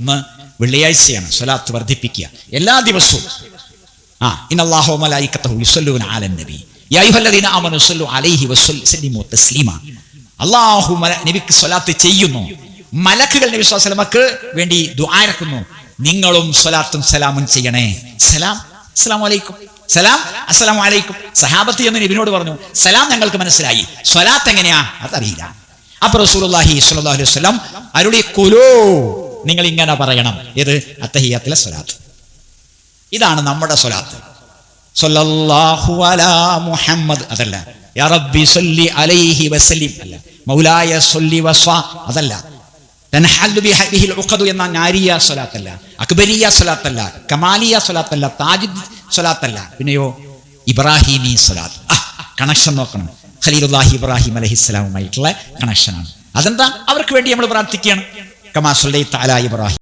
ഇന്ന് വെള്ളിയാഴ്ചയാണ്. സ്വലാത്ത് വർദ്ധിപ്പിക്കുക എല്ലാ ദിവസവും. ഇന്നല്ലാഹു വ മലായികതഹു യുസല്ലൂന അലൻ നബി യാ അയ്യുഹല്ലദീന ആമനൂ സ്വല്ലു അലൈഹി വസല്ലിമു തസ്ലീമ. അല്ലാഹു നബിക്ക് സ്വലാത്ത് ചെയ്യുന്നു, മലക്കുകൾ നബി സ്വല്ലല്ലാഹു അലൈഹി വസല്ലമക്ക് വേണ്ടി ദുആ ഇറക്കുന്നു. നിങ്ങളും സ്വലാത്തും സലാമും ചെയ്യണേ. സലാം അസ്സലാമു അലൈക്കും, സലാം അസ്സലാമു അലൈക്കും. സഹാബത്ത് എന്ന് നബിയോട് പറഞ്ഞു, സലാം ഞങ്ങൾക്ക് മനസ്സിലായി, സ്വലാത്ത് എങ്ങനെയാ അതറിയില്ല. അപ്പോൾ റസൂലുള്ളാഹി സ്വല്ലല്ലാഹു അലൈഹി വസല്ലം അരുളി, ഖുലൂ, നിങ്ങൾ ഇങ്ങനെ പറയണം. ഏത്? അത്തഹിയ്യാത്തിലെ സ്വലാത്ത്. ഇതാണ് നമ്മുടെ സ്വലാത്ത്. സ്വല്ലല്ലാഹു അലാ മുഹമ്മദ് അതല്ല, യാ റബ്ബി സ്വല്ലി അലൈഹി വസല്ലിം അല്ല, മൗലായ സ്വല്ലി വസ്വ അതല്ല, തൻഹല്ലു ബിഹിൽ ഉഖദു എന്ന നാരിയ സ്വലാത്തല്ല, അക്ബരിയ സ്വലാത്തല്ല, കമാലിയ സ്വലാത്തല്ല, താജിദ് സ്വലാത്തല്ല, പിന്നെയോ ഇബ്രാഹിമി സ്വലാത്ത്. കണക്ഷൻ നോക്കണം. ഖലീലുല്ലാഹി ഇബ്രാഹിം അലൈഹിസ്സലാമുമായിട്ടുള്ള കണക്ഷനാണ്. അതെന്താ? അവർക്ക് വേണ്ടി നമ്മൾ പ്രാർത്ഥിക്കുകയാണ്. കമാ സ്വല്ലൈത അലാ ഇബ്രാഹിം